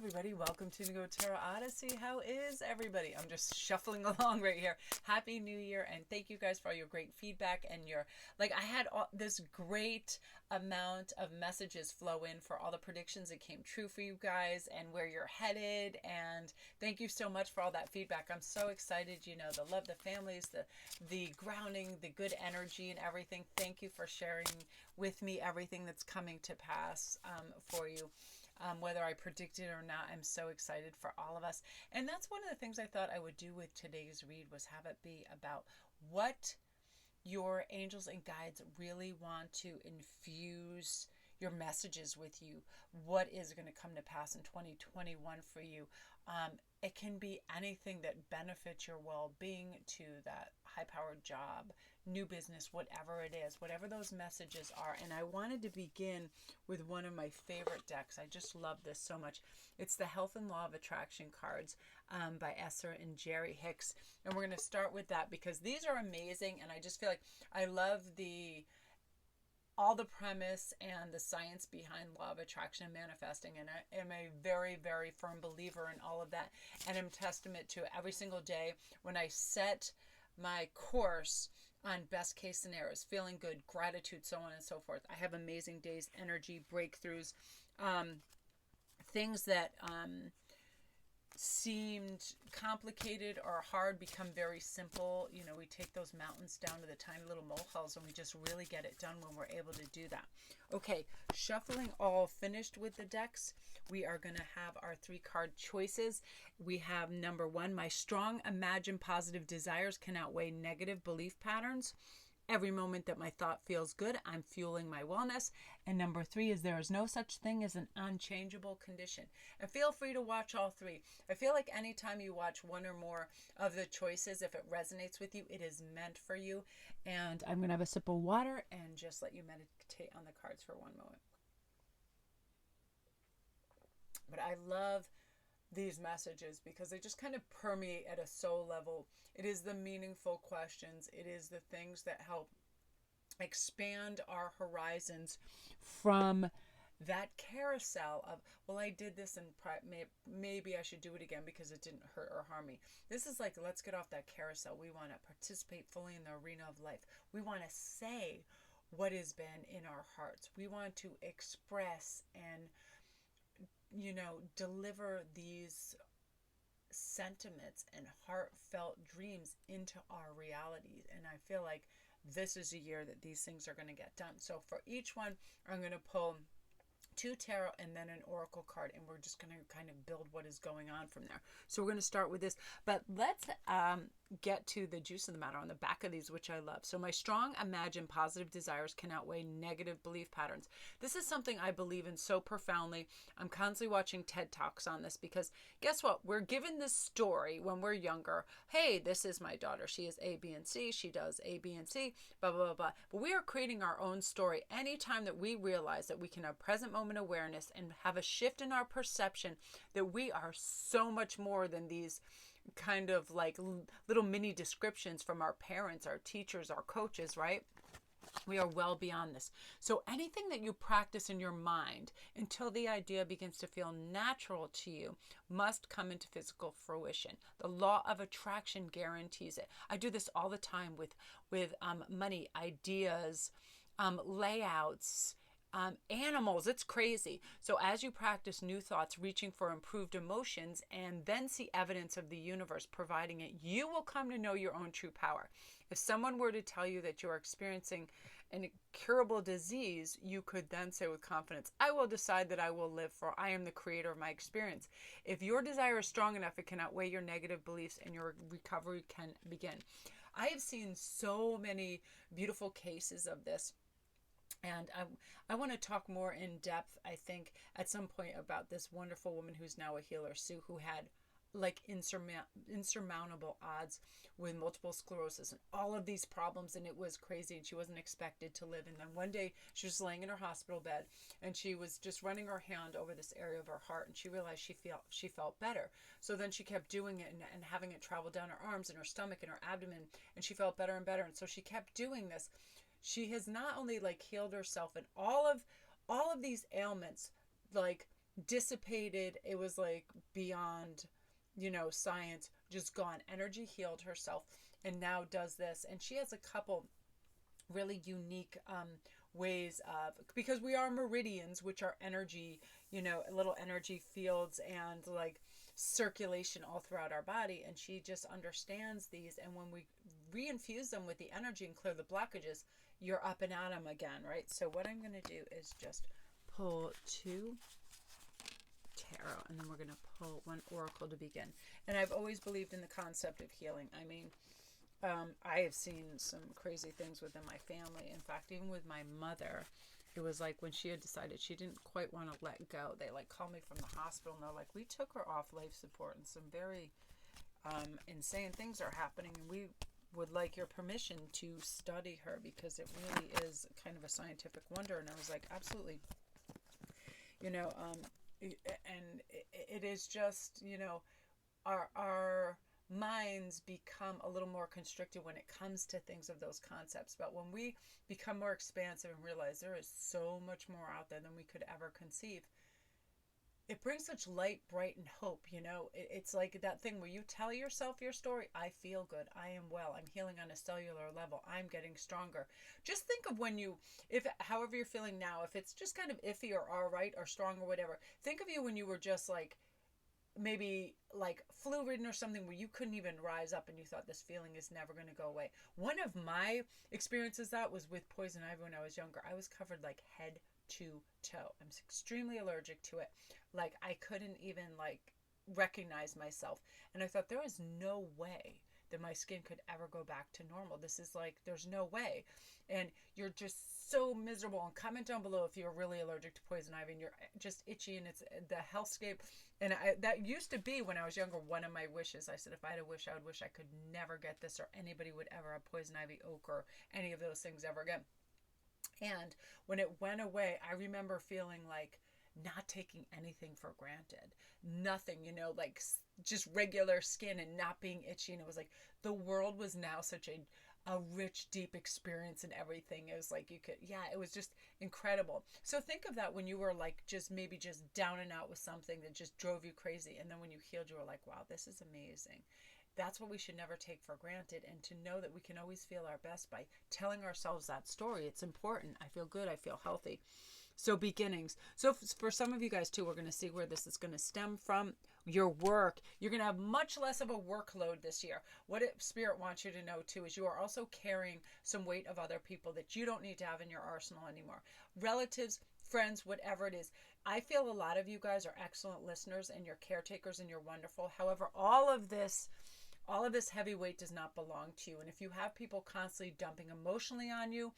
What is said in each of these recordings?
everybody. Welcome to Go Tarot Odyssey. How is everybody? I'm just shuffling along right here. Happy New Year, and thank you guys for all your great feedback and your, I had this great amount of messages flow in for all the predictions that came true for you guys and where you're headed, and thank you so much for all that feedback. I'm so excited, the love, the families, the grounding, the good energy and everything. Thank you for sharing with me everything that's coming to pass for you. Whether I predicted or not, I'm so excited for all of us. And that's one of the things I thought I would do with today's read, was have it be about what your angels and guides really want to infuse your messages with you. What is going to come to pass in 2021 for you? It can be anything that benefits your well-being, to that high-powered job, new business, whatever it is, whatever those messages are. And I wanted to begin with one of my favorite decks. I just love this so much. It's the Health and Law of Attraction cards by Esther and Jerry Hicks. And we're going to start with that because these are amazing. And I just feel like I love all the premise and the science behind law of attraction and manifesting. And I am a very, very firm believer in all of that. And I'm testament to it every single day when I set my course on best case scenarios, feeling good, gratitude, so on and so forth. I have amazing days, energy, breakthroughs, things that seemed complicated or hard become very simple. We take those mountains down to the tiny little molehills, and we just really get it done when we're able to do that. Okay, shuffling all finished with the decks. We are going to have our 3 card choices. We have number 1, my strong imagined positive desires can outweigh negative belief patterns. Every moment that my thought feels good, I'm fueling my wellness. And number 3 is there is no such thing as an unchangeable condition. And feel free to watch all 3. I feel like anytime you watch one or more of the choices, if it resonates with you, it is meant for you. And I'm going to have a sip of water and just let you meditate on the cards for one moment. But I love these messages because they just kind of permeate at a soul level. It is the meaningful questions. It is the things that help expand our horizons from that carousel of, well, I did this and maybe I should do it again because it didn't hurt or harm me. This is like, let's get off that carousel. We want to participate fully in the arena of life. We want to say what has been in our hearts. We want to express and deliver these sentiments and heartfelt dreams into our realities. And I feel like this is a year that these things are going to get done. So for each one, I'm going to pull 2 tarot and then an oracle card, and we're just going to kind of build what is going on from there. So we're going to start with this, but let's get to the juice of the matter on the back of these, which I love. So my strong imagined positive desires can outweigh negative belief patterns. This is something I believe in so profoundly. I'm constantly watching TED Talks on this because guess what? We're given this story when we're younger. Hey, this is my daughter. She is A, B, and C. She does A, B, and C, blah, blah, blah, blah. But we are creating our own story anytime that we realize that we can have present moment awareness and have a shift in our perception that we are so much more than these kind of like little mini descriptions from our parents, our teachers, our coaches, right? We are well beyond this. So anything that you practice in your mind until the idea begins to feel natural to you must come into physical fruition. The law of attraction guarantees it. I do this all the time with money, ideas, layouts, animals. It's crazy. So as you practice new thoughts, reaching for improved emotions, and then see evidence of the universe providing it, you will come to know your own true power. If someone were to tell you that you're experiencing an incurable disease, you could then say with confidence, I will decide that I will live, for I am the creator of my experience. If your desire is strong enough, it can outweigh your negative beliefs and your recovery can begin. I have seen so many beautiful cases of this. And I want to talk more in depth, I think, at some point about this wonderful woman who's now a healer, Sue, who had like insurmountable odds with multiple sclerosis and all of these problems, and it was crazy, and she wasn't expected to live. And then one day she was laying in her hospital bed and she was just running her hand over this area of her heart, and she realized she felt better. So then she kept doing it and having it travel down her arms and her stomach and her abdomen, and she felt better and better. And so she kept doing this. She has not only like healed herself and all of these ailments, like dissipated. It was like beyond, science, just gone. Energy healed herself and now does this. And she has a couple really unique ways of, because we are meridians, which are energy, little energy fields and like circulation all throughout our body. And she just understands these. And when we reinfuse them with the energy and clear the blockages, you're up and at them again, right? So what I'm going to do is just pull 2 tarot, and then we're going to pull 1 oracle to begin. And I've always believed in the concept of healing. I mean, I have seen some crazy things within my family. In fact, even with my mother, it was like when she had decided she didn't quite want to let go, they like called me from the hospital and they're like, we took her off life support and some very insane things are happening, and we would like your permission to study her because it really is kind of a scientific wonder. And I was like, absolutely. And it is just, our minds become a little more constricted when it comes to things of those concepts. But when we become more expansive and realize there is so much more out there than we could ever conceive, it brings such light, bright, and hope. It's like that thing where you tell yourself your story. I feel good. I am well. I'm healing on a cellular level. I'm getting stronger. Just think of when however you're feeling now, if it's just kind of iffy or all right or strong or whatever, think of you when you were just like, maybe like flu-ridden or something where you couldn't even rise up and you thought this feeling is never going to go away. One of my experiences that was with poison ivy when I was younger. I was covered like head to toe. I'm extremely allergic to it. Like I couldn't even like recognize myself. And I thought there was no way that my skin could ever go back to normal. This is like, there's no way. And you're just so miserable. And comment down below if you're really allergic to poison ivy and you're just itchy and it's the hellscape. And that used to be, when I was younger, one of my wishes. I said, if I had a wish, I would wish I could never get this, or anybody would ever have poison ivy, oak, or any of those things ever again. And when it went away, I remember feeling like not taking anything for granted. Nothing, like just regular skin and not being itchy. And it was like the world was now such a rich, deep experience and everything. It was like it was just incredible. So think of that when you were like maybe just down and out with something that just drove you crazy. And then when you healed, you were like, wow, this is amazing. That's what we should never take for granted. And to know that we can always feel our best by telling ourselves that story. It's important. I feel good. I feel healthy. So beginnings. So for some of you guys too, we're going to see where this is going to stem from. Your work. You're going to have much less of a workload this year. What Spirit wants you to know too is you are also carrying some weight of other people that you don't need to have in your arsenal anymore. Relatives, friends, whatever it is. I feel a lot of you guys are excellent listeners and you're caretakers and you're wonderful. However, all of this heavy weight does not belong to you. And if you have people constantly dumping emotionally on you,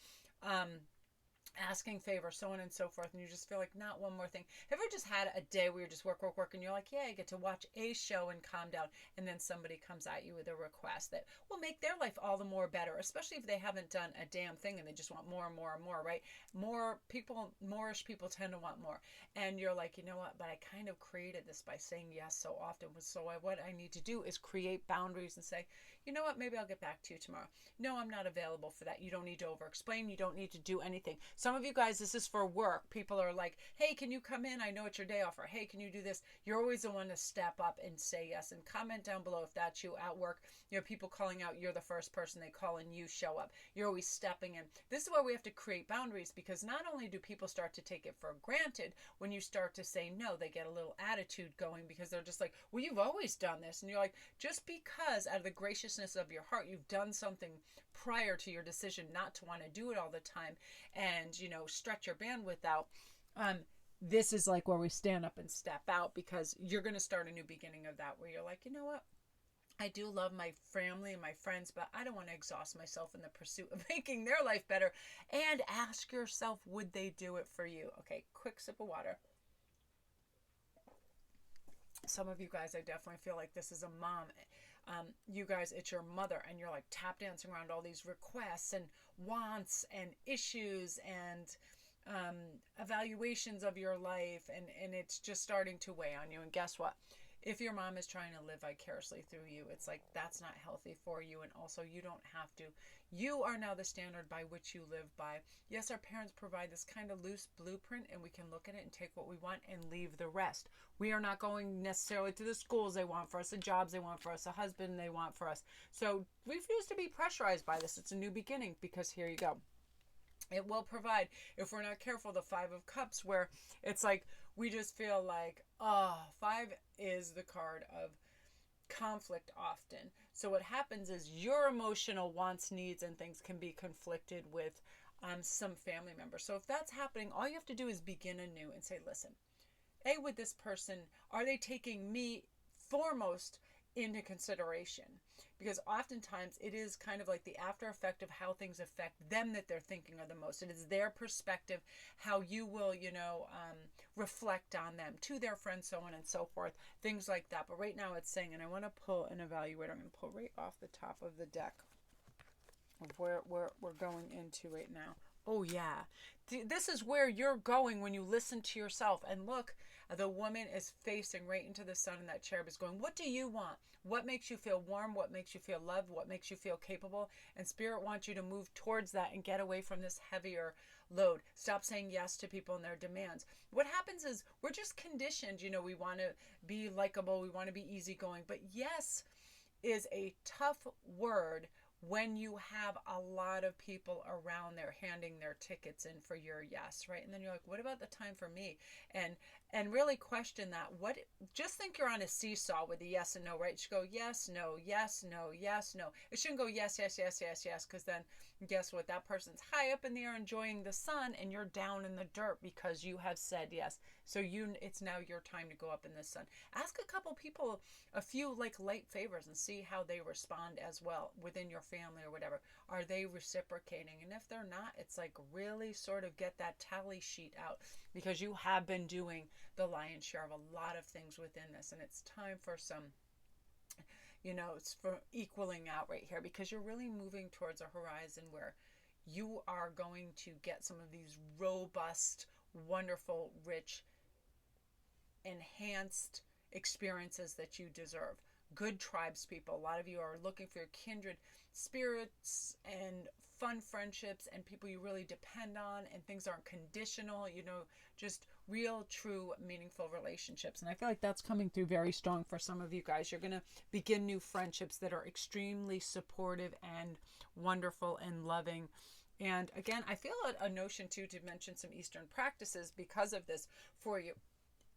asking favors, so on and so forth, and you just feel like not one more thing. Have you ever just had a day where you just work, and you're like, yeah, I get to watch a show and calm down, and then somebody comes at you with a request that will make their life all the more better, especially if they haven't done a damn thing and they just want more and more and more, right? Moreish people tend to want more. And you're like, you know what, but I kind of created this by saying yes so often. So what I need to do is create boundaries and say, you know what, maybe I'll get back to you tomorrow. No, I'm not available for that. You don't need to over-explain. You don't need to do anything. Some of you guys, this is for work. People are like, hey, can you come in? I know it's your day off. Or, hey, can you do this? You're always the one to step up and say yes. And comment down below if that's you at work. People calling out, you're the first person they call and you show up. You're always stepping in. This is why we have to create boundaries, because not only do people start to take it for granted, when you start to say no, they get a little attitude going because they're just like, well, you've always done this. And you're like, just because out of the graciousness of your heart, you've done something prior to your decision not to want to do it all the time and, stretch your bandwidth out. This is like where we stand up and step out, because you're going to start a new beginning of that where you're like, you know what? I do love my family and my friends, but I don't want to exhaust myself in the pursuit of making their life better. And ask yourself, would they do it for you? Okay, quick sip of water. Some of you guys, I definitely feel like this is a mom. You guys, it's your mother, and you're like tap dancing around all these requests and wants and issues and evaluations of your life, and it's just starting to weigh on you. And guess what? if your mom is trying to live vicariously through you, it's like that's not healthy for you. And also, you don't have to. You are now the standard by which you live by. Yes, our parents provide this kind of loose blueprint, and we can look at it and take what we want and leave the rest. We are not going necessarily to the schools they want for us, the jobs they want for us, the husband they want for us. So refuse to be pressurized by this. It's a new beginning, because here you go. It will provide, if we're not careful, the Five of Cups, where it's like we just feel like, five is the card of conflict often. So what happens is your emotional wants, needs, and things can be conflicted with some family members. So if that's happening, all you have to do is begin anew and say, listen, with this person, are they taking me foremost into consideration? Because oftentimes it is kind of like the after effect of how things affect them that they're thinking of the most. It is their perspective, how you will, reflect on them to their friends, so on and so forth, things like that. But right now it's saying, and I want to pull an evaluator. I'm going to pull right off the top of the deck of where we're going into right now. Oh, yeah. This is where you're going when you listen to yourself. And look, the woman is facing right into the sun, and that cherub is going, what do you want? What makes you feel warm? What makes you feel loved? What makes you feel capable? And Spirit wants you to move towards that and get away from this heavier load. Stop saying yes to people and their demands. What happens is we're just conditioned. We want to be likable. We want to be easygoing. But yes is a tough word when you have a lot of people around there handing their tickets in for your yes, right? And then you're like, what about the time for me? And really question that. Just think you're on a seesaw with a yes and no, right? You should go yes, no, yes, no, yes, no. It shouldn't go yes, yes, yes, yes, yes, because then guess what? That person's high up in the air enjoying the sun, and you're down in the dirt because you have said yes. So it's now your time to go up in the sun. Ask a couple people a few light favors and see how they respond as well within your family or whatever. Are they reciprocating? And if they're not, it's like really sort of get that tally sheet out, because you have been doing the lion's share of a lot of things within this, and it's time for some, it's for equaling out right here, because you're really moving towards a horizon where you are going to get some of these robust, wonderful, rich, enhanced experiences that you deserve. Good tribes people. A lot of you are looking for your kindred spirits and fun friendships and people you really depend on, and things aren't conditional, just real, true, meaningful relationships. And I feel like that's coming through very strong for some of you guys. You're going to begin new friendships that are extremely supportive and wonderful and loving. And again, I feel a notion too to mention some Eastern practices because of this for you.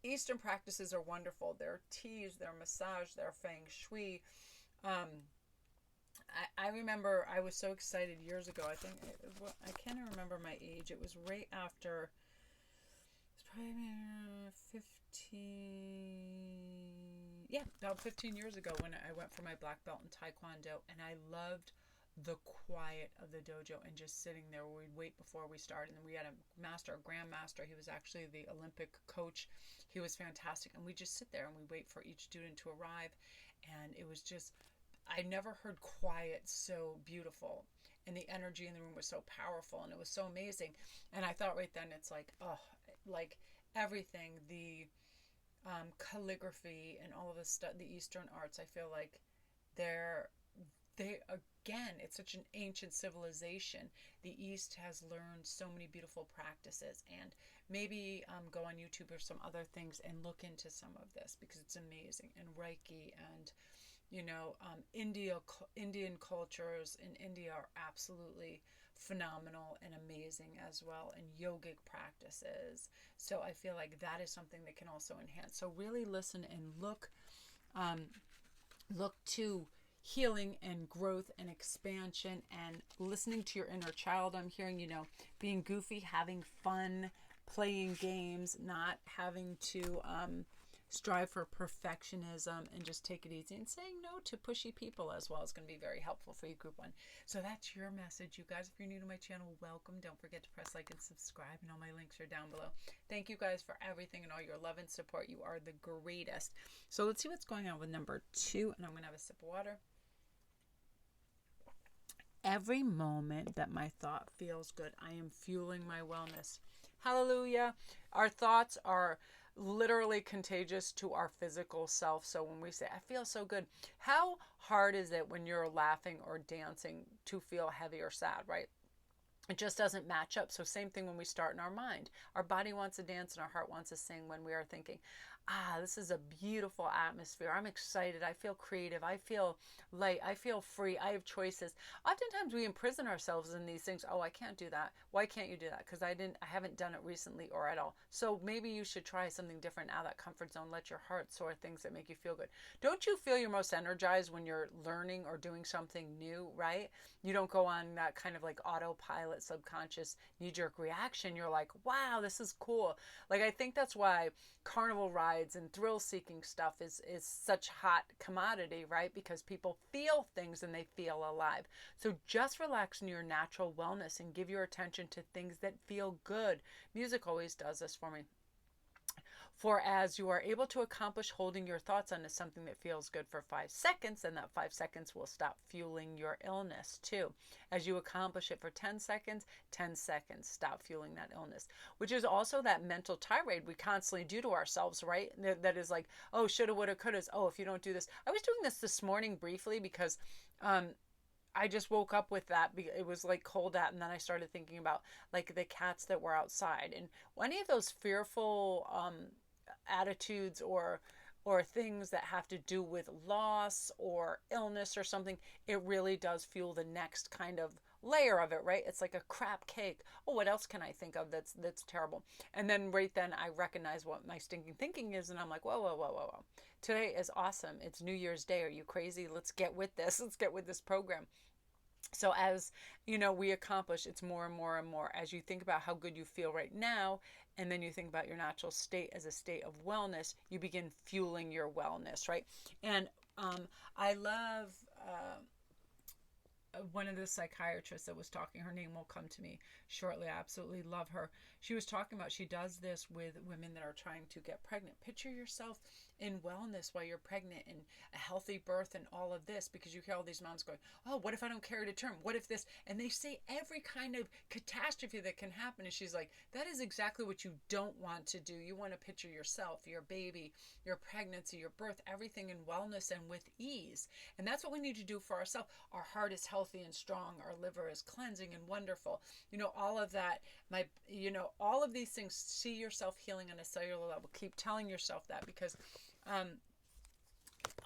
Eastern practices are wonderful. Their teas, their massage, their feng shui. I remember I was so excited years ago. I can't even remember my age. It was right after, it's probably 15 years ago when I went for my black belt in Taekwondo, and I loved the quiet of the dojo and just sitting there where we'd wait before we started. And we had a grandmaster. He was actually the Olympic coach. He was fantastic. And we just sit there and we wait for each student to arrive. And it was just, I never heard quiet so beautiful. And the energy in the room was so powerful, and it was so amazing. And I thought right then, it's like, like everything, the calligraphy and all of the stuff, the Eastern arts, I feel like again, it's such an ancient civilization. The East has learned so many beautiful practices, and maybe go on YouTube or some other things and look into some of this, because it's amazing. And Reiki and Indian cultures in India are absolutely phenomenal and amazing as well, and yogic practices. So I feel like that is something that can also enhance. So really listen and look to healing and growth and expansion, and listening to your inner child. I'm hearing, being goofy, having fun, playing games, not having to strive for perfectionism, and just take it easy, and saying no to pushy people as well is going to be very helpful for you, group one. So that's your message, you guys. If you're new to my channel, welcome. Don't forget to press like and subscribe, and all my links are down below. Thank you guys for everything and all your love and support. You are the greatest. So let's see what's going on with number 2, and I'm going to have a sip of water. Every moment that my thought feels good, I am fueling my wellness. Hallelujah. Our thoughts are literally contagious to our physical self. So when we say, I feel so good, how hard is it when you're laughing or dancing to feel heavy or sad, right? It just doesn't match up. So same thing when we start in our mind. Our body wants to dance and our heart wants to sing when we are thinking, this is a beautiful atmosphere. I'm excited. I feel creative. I feel light. I feel free. I have choices. Oftentimes we imprison ourselves in these things. Oh, I can't do that. Why can't you do that? Because I haven't done it recently or at all. So maybe you should try something different out of that comfort zone. Let your heart soar, things that make you feel good. Don't you feel your most energized when you're learning or doing something new, right? You don't go on that kind of like autopilot, subconscious knee-jerk reaction. You're like, wow, this is cool. Like, I think that's why carnival rides and thrill-seeking stuff is such hot commodity, right? Because people feel things and they feel alive. So just relax in your natural wellness and give your attention to things that feel good. Music always does this for me. For as you are able to accomplish holding your thoughts onto something that feels good for 5 seconds, and that 5 seconds will stop fueling your illness too. As you accomplish it for 10 seconds, 10 seconds stop fueling that illness, which is also that mental tirade we constantly do to ourselves, right? That is like, oh, shoulda, woulda, coulda. Oh, if you don't do this. I was doing this morning briefly because I just woke up with that. It was like cold out, and then I started thinking about like the cats that were outside, and any of those fearful attitudes or things that have to do with loss or illness or something, it really does fuel the next kind of layer of it, right? It's like a crap cake. Oh, what else can I think of that's terrible? And then right then I recognize what my stinking thinking is, and I'm like, whoa. Today is awesome. It's New Year's Day. Are you crazy? Let's get with this. Let's get with this program. So as you know, we accomplish, it's more and more and more as you think about how good you feel right now, and then you think about your natural state as a state of wellness, you begin fueling your wellness, right? And I love one of the psychiatrists that was talking, her name will come to me shortly. I absolutely love her. She was talking about, she does this with women that are trying to get pregnant. Picture yourself in wellness while you're pregnant and a healthy birth and all of this, because you hear all these moms going, oh, what if I don't carry to term? What if this? And they say every kind of catastrophe that can happen. And she's like, that is exactly what you don't want to do. You want to picture yourself, your baby, your pregnancy, your birth, everything in wellness and with ease. And that's what we need to do for ourselves. Our heart is healthy and strong. Our liver is cleansing and wonderful. All of that, all of these things, see yourself healing on a cellular level. Keep telling yourself that, because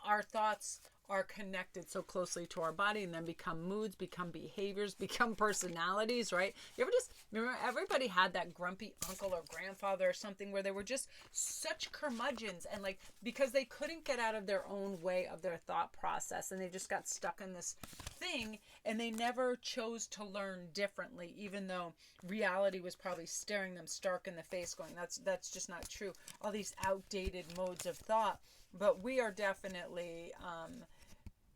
our thoughts are connected so closely to our body, and then become moods, become behaviors, become personalities, right? You ever just remember, everybody had that grumpy uncle or grandfather or something where they were just such curmudgeons, and like, because they couldn't get out of their own way of their thought process, and they just got stuck in this thing, and they never chose to learn differently, even though reality was probably staring them stark in the face going, that's just not true. All these outdated modes of thought. But we are definitely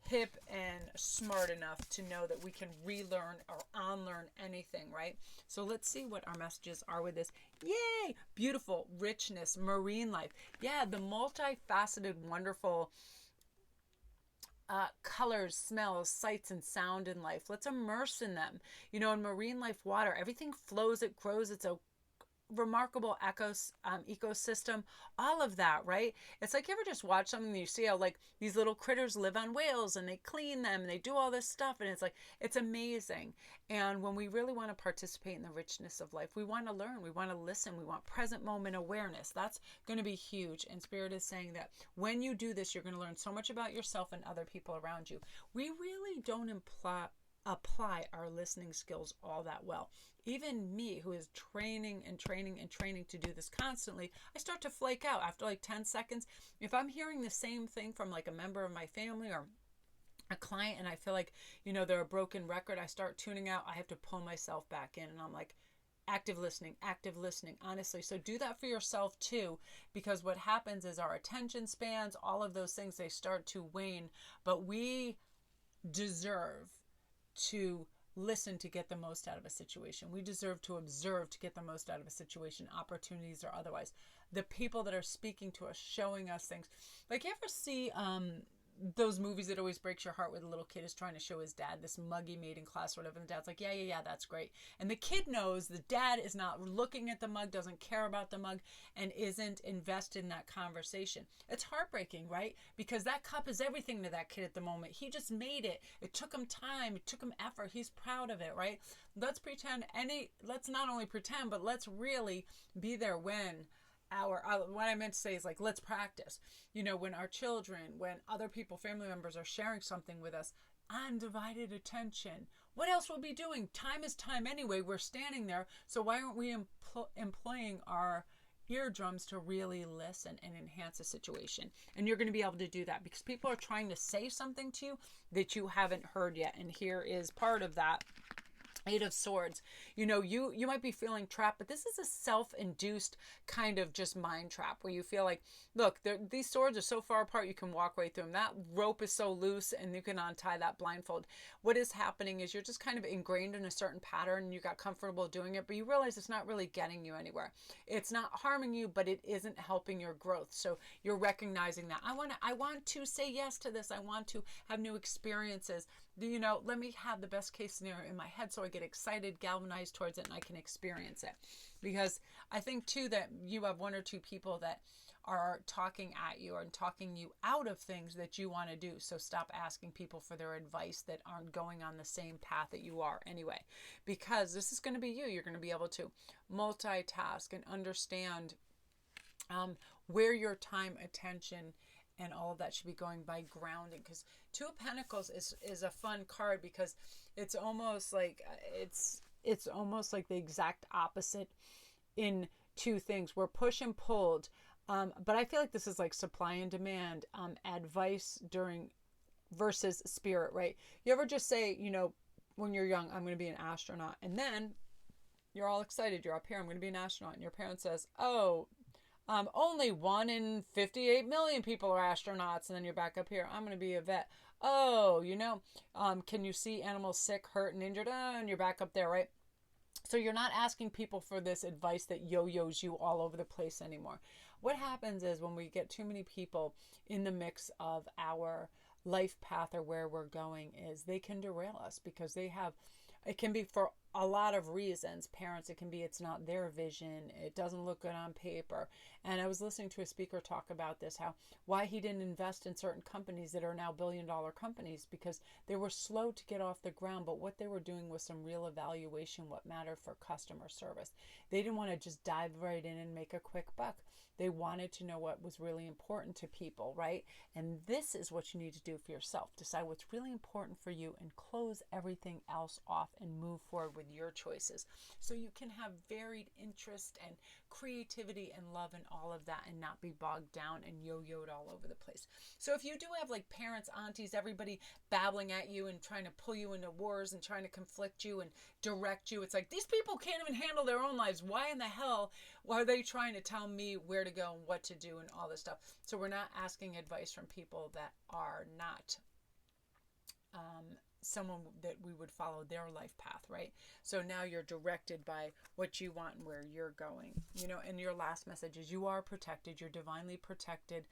hip and smart enough to know that we can relearn or unlearn anything, right? So let's see what our messages are with this. Yay! Beautiful richness, marine life. Yeah, the multifaceted, wonderful colors, smells, sights, and sound in life. Let's immerse in them. In marine life, water, everything flows, it grows, it's a remarkable ecosystem, all of that, right? It's like, you ever just watch something and you see how like these little critters live on whales and they clean them and they do all this stuff, and it's like, it's amazing. And when we really want to participate in the richness of life, we want to learn, we want to listen, we want present moment awareness. That's going to be huge. And Spirit is saying that when you do this, you're going to learn so much about yourself and other people around you. We really don't apply our listening skills all that well. Even me, who is training to do this constantly, I start to flake out after like 10 seconds. If I'm hearing the same thing from like a member of my family or a client, and I feel like, they're a broken record, I start tuning out. I have to pull myself back in, and I'm like, active listening, honestly. So do that for yourself too, because what happens is our attention spans, all of those things, they start to wane, but we deserve to listen to get the most out of a situation. We deserve to observe to get the most out of a situation, opportunities or otherwise. The people that are speaking to us, showing us things. Like, you ever see those movies that always breaks your heart where the little kid is trying to show his dad this mug he made in class or whatever, and the dad's like, yeah, that's great. And the kid knows the dad is not looking at the mug, doesn't care about the mug, and isn't invested in that conversation. It's heartbreaking, right? Because that cup is everything to that kid at the moment. He just made it. It took him time. It took him effort. He's proud of it, right? Let's not only pretend, but let's really be there when what I meant to say is like, let's practice. When our children, when other people, family members are sharing something with us, undivided attention. What else will be doing? Time is time anyway. We're standing there. So why aren't we employing our eardrums to really listen and enhance a situation? And you're going to be able to do that because people are trying to say something to you that you haven't heard yet. And here is part of that. Eight of Swords. You might be feeling trapped, but this is a self-induced kind of just mind trap where you feel like, look, these swords are so far apart you can walk right through them. That rope is so loose and you can untie that blindfold. What is happening is you're just kind of ingrained in a certain pattern and you got comfortable doing it, but you realize it's not really getting you anywhere. It's not harming you, but it isn't helping your growth. So you're recognizing that. I want to say yes to this. I want to have new experiences. Let me have the best case scenario in my head so I get excited, galvanized towards it, and I can experience it. Because I think too that you have one or two people that are talking at you and talking you out of things that you want to do. So stop asking people for their advice that aren't going on the same path that you are anyway. Because this is going to be you. You're going to be able to multitask and understand where your time, attention, and all of that should be going by grounding. Because Two of Pentacles is a fun card because it's almost like the exact opposite in two things. We're push and pulled, but I feel like this is like supply and demand, advice versus spirit, right? You ever just say, when you're young, I'm going to be an astronaut, and then you're all excited, you're up here, I'm going to be an astronaut, and your parent says, oh, only 1 in 58 million people are astronauts. And then you're back up here. I'm going to be a vet. Oh, can you see animals sick, hurt, and injured? And you're back up there, right? So you're not asking people for this advice that yo-yos you all over the place anymore. What happens is when we get too many people in the mix of our life path or where we're going is they can derail us because it can be for a lot of reasons. Parents, it can be it's not their vision. It doesn't look good on paper. And I was listening to a speaker talk about this, why he didn't invest in certain companies that are now billion-dollar companies because they were slow to get off the ground, but what they were doing was some real evaluation, what mattered for customer service. They didn't want to just dive right in and make a quick buck. They wanted to know what was really important to people, right? And this is what you need to do for yourself. Decide what's really important for you and close everything else off and move forward with your choices. So you can have varied interest and creativity and love and all of that and not be bogged down and yo-yoed all over the place. So if you do have like parents, aunties, everybody babbling at you and trying to pull you into wars and trying to conflict you and direct you, it's like these people can't even handle their own lives. Why in the hell are they trying to tell me where to go and what to do and all this stuff? So we're not asking advice from people that are not someone that we would follow their life path, right? So now you're directed by what you want and where you're going, and your last message is you are protected, you're divinely protected.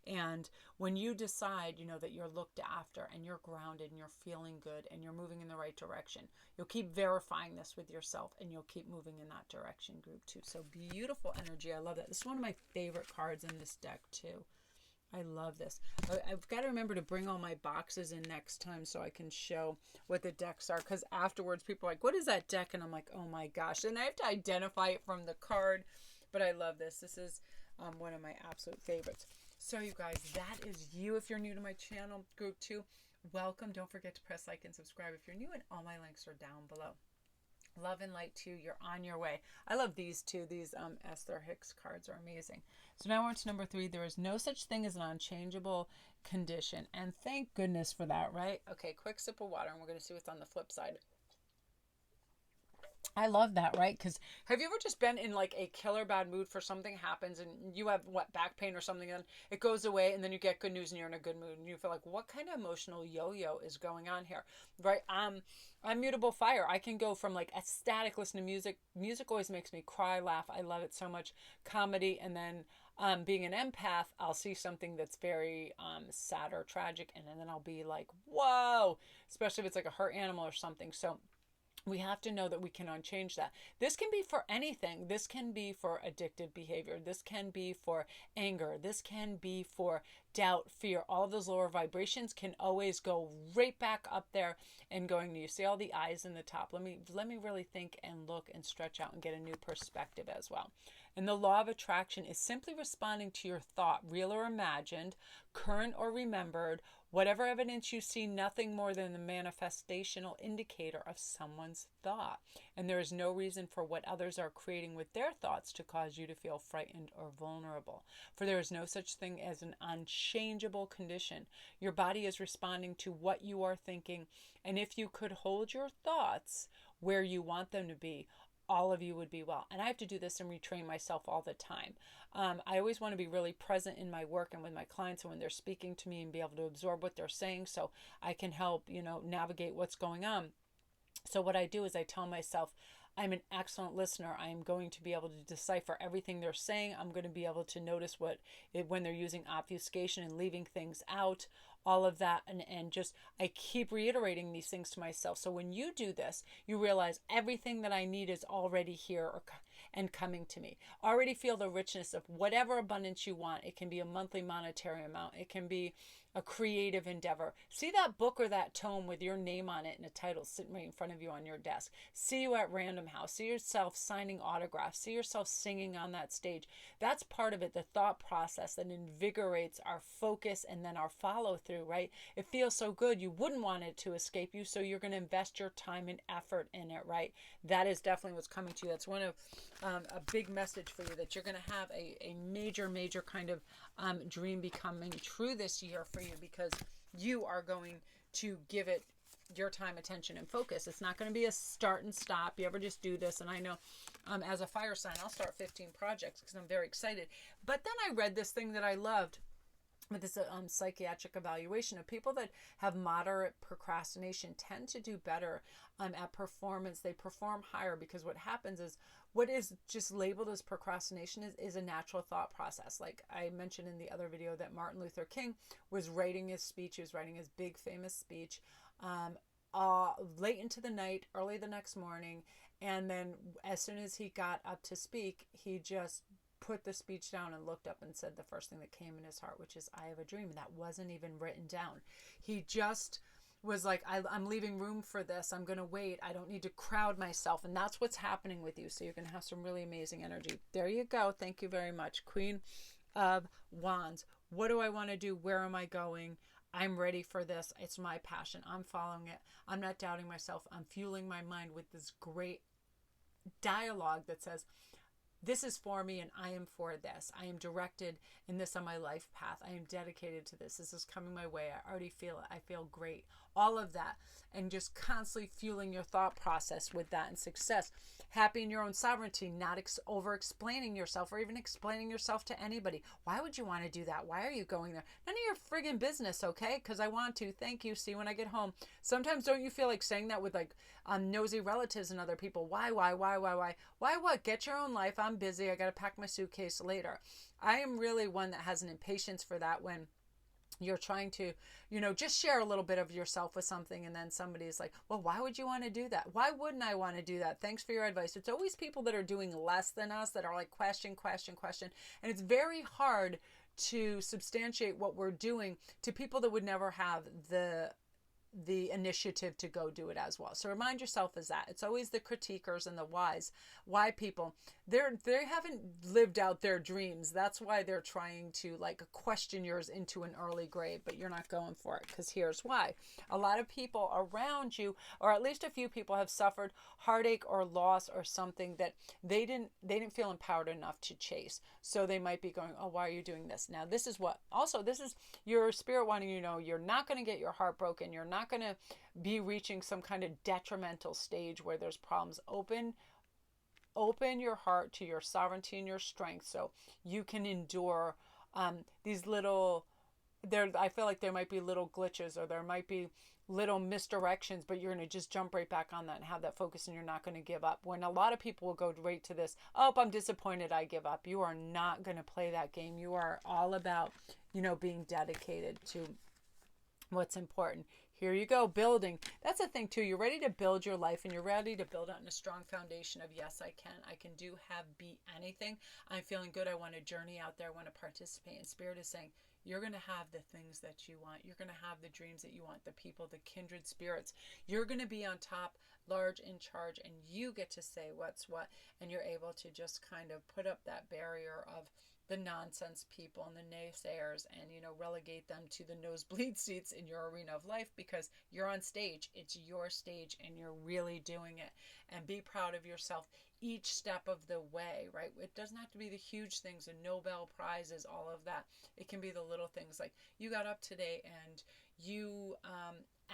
And when you decide, that you're looked after and you're grounded and you're feeling good and you're moving in the right direction, you'll keep verifying this with yourself and you'll keep moving in that direction, group 2. So beautiful energy. I love that. This is one of my favorite cards in this deck too. I love this. I've got to remember to bring all my boxes in next time so I can show what the decks are. Because afterwards, people are like, what is that deck? And I'm like, oh my gosh. And I have to identify it from the card. But I love this. This is one of my absolute favorites. So you guys, that is you. If you're new to my channel, group 2, welcome. Don't forget to press like and subscribe if you're new. And all my links are down below. Love and light to you. You're on your way. I love these two. These Esther Hicks cards are amazing. So now we're to number 3. There is no such thing as an unchangeable condition. And thank goodness for that, right? Okay, quick sip of water and we're going to see what's on the flip side. I love that, right? Because have you ever just been in like a killer bad mood for something happens and you have back pain or something, and it goes away, and then you get good news and you're in a good mood and you feel like, what kind of emotional yo-yo is going on here, right? I'm mutable fire. I can go from like ecstatic listening to music. Music always makes me cry, laugh. I love it so much. Comedy, and then being an empath, I'll see something that's very sad or tragic, and then I'll be like, whoa, especially if it's like a hurt animal or something. So we have to know that we can unchange that. This can be for anything. This can be for addictive behavior. This can be for anger. This can be for doubt, fear. All of those lower vibrations can always go right back up there and going, you see all the eyes in the top. Let me really think and look and stretch out and get a new perspective as well. And the law of attraction is simply responding to your thought, real or imagined, current or remembered. Whatever evidence you see, nothing more than the manifestational indicator of someone's thought. And there is no reason for what others are creating with their thoughts to cause you to feel frightened or vulnerable. For there is no such thing as an unchangeable condition. Your body is responding to what you are thinking. And if you could hold your thoughts where you want them to be, all of you would be well. And I have to do this and retrain myself all the time. I always want to be really present in my work and with my clients and when they're speaking to me, and be able to absorb what they're saying so I can help, navigate what's going on. So what I do is I tell myself, I'm an excellent listener. I'm going to be able to decipher everything they're saying. I'm going to be able to notice when they're using obfuscation and leaving things out, all of that. And just, I keep reiterating these things to myself. So when you do this, you realize everything that I need is already here and coming to me. Already feel the richness of whatever abundance you want. It can be a monthly monetary amount. It can be a creative endeavor. See that book or that tome with your name on it and a title sitting right in front of you on your desk. See you at Random House. See yourself signing autographs. See yourself singing on that stage. That's part of it, the thought process that invigorates our focus and then our follow through, right? It feels so good. You wouldn't want it to escape you, so you're going to invest your time and effort in it, right? That is definitely what's coming to you. That's one of a big message for you, that you're going to have a major kind of dream becoming true this year for you, because you are going to give it your time, attention, and focus. It's not going to be a start and stop. You ever just do this? And I know as a fire sign, I'll start 15 projects because I'm very excited. But then I read this thing that I loved with this psychiatric evaluation of people that have moderate procrastination tend to do better at performance. They perform higher because what happens is, what is just labeled as procrastination is a natural thought process. Like I mentioned in the other video, that Martin Luther King was writing his speech. He was writing his big famous speech late into the night, early the next morning. And then as soon as he got up to speak, he just put the speech down and looked up and said the first thing that came in his heart, which is, I have a dream. And that wasn't even written down. He just was like, I'm leaving room for this. I'm going to wait. I don't need to crowd myself. And that's what's happening with you. So you're going to have some really amazing energy. There you go. Thank you very much. Queen of Wands. What do I want to do? Where am I going? I'm ready for this. It's my passion. I'm following it. I'm not doubting myself. I'm fueling my mind with this great dialogue that says, this is for me and I am for this. I am directed in this on my life path. I am dedicated to this. This is coming my way. I already feel it. I feel great. All of that. And just constantly fueling your thought process with that and success. Happy in your own sovereignty, not over explaining yourself or even explaining yourself to anybody. Why would you want to do that? Why are you going there? None of your friggin' business, okay? Because I want to. Thank you. See you when I get home. Sometimes don't you feel like saying that with like nosy relatives and other people? Why? Why what? Get your own life. I'm busy. I got to pack my suitcase later. I am really one that has an impatience for that when you're trying to, just share a little bit of yourself with something, and then somebody's like, well, why would you want to do that? Why wouldn't I want to do that? Thanks for your advice. It's always people that are doing less than us that are like, question. And it's very hard to substantiate what we're doing to people that would never have the initiative to go do it as well. So remind yourself as that. It's always the critiquers and the why people, they haven't lived out their dreams. That's why they're trying to like question yours into an early grave, but you're not going for it, because here's why. A lot of people around you, or at least a few people, have suffered heartache or loss or something that they didn't feel empowered enough to chase. So they might be going, oh, why are you doing this? Now this is your spirit wanting you to know you're not going to get your heart broken. You're not not going to be reaching some kind of detrimental stage where there's problems. Open your heart to your sovereignty and your strength so you can endure these little, I feel like there might be little glitches, or there might be little misdirections, but you're going to just jump right back on that and have that focus, and you're not going to give up. When a lot of people will go right to this, oh, I'm disappointed, I give up. You are not going to play that game. You are all about, being dedicated to what's important. Here you go, building. That's the thing too. You're ready to build your life, and you're ready to build on a strong foundation of yes, I can do, have, be anything. I'm feeling good. I want to journey out there. I want to participate. And Spirit is saying, you're going to have the things that you want. You're going to have the dreams that you want, the people, the kindred spirits. You're going to be on top, large, in charge, and you get to say what's what, and you're able to just kind of put up that barrier of the nonsense people and the naysayers, and relegate them to the nosebleed seats in your arena of life, because you're on stage. It's your stage, and you're really doing it. And be proud of yourself each step of the way, right? It doesn't have to be the huge things, the Nobel Prizes, all of that. It can be the little things, like you got up today and you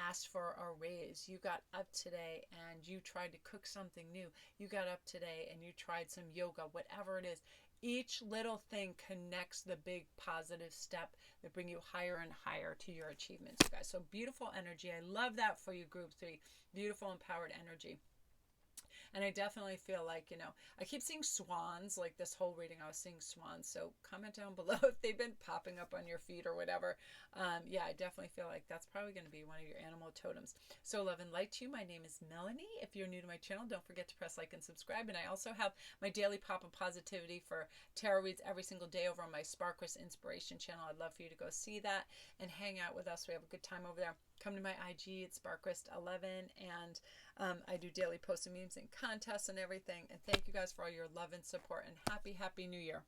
asked for a raise. You got up today and you tried to cook something new. You got up today and you tried some yoga, whatever it is. Each little thing connects the big positive step that bring you higher and higher to your achievements, you guys. So beautiful energy. I love that for you, group 3. Beautiful, empowered energy. And I definitely feel like, I keep seeing swans, like this whole reading I was seeing swans. So comment down below if they've been popping up on your feed or whatever. Yeah, I definitely feel like that's probably going to be one of your animal totems. So love and light to you. My name is Melanie. If you're new to my channel, don't forget to press like and subscribe. And I also have my daily pop of positivity for tarot reads every single day over on my SparKrist Inspiration channel. I'd love for you to go see that and hang out with us. We have a good time over there. Come to my IG, it's SparKrist11, and I do daily posts and memes and contests and everything. And thank you guys for all your love and support, and happy New Year.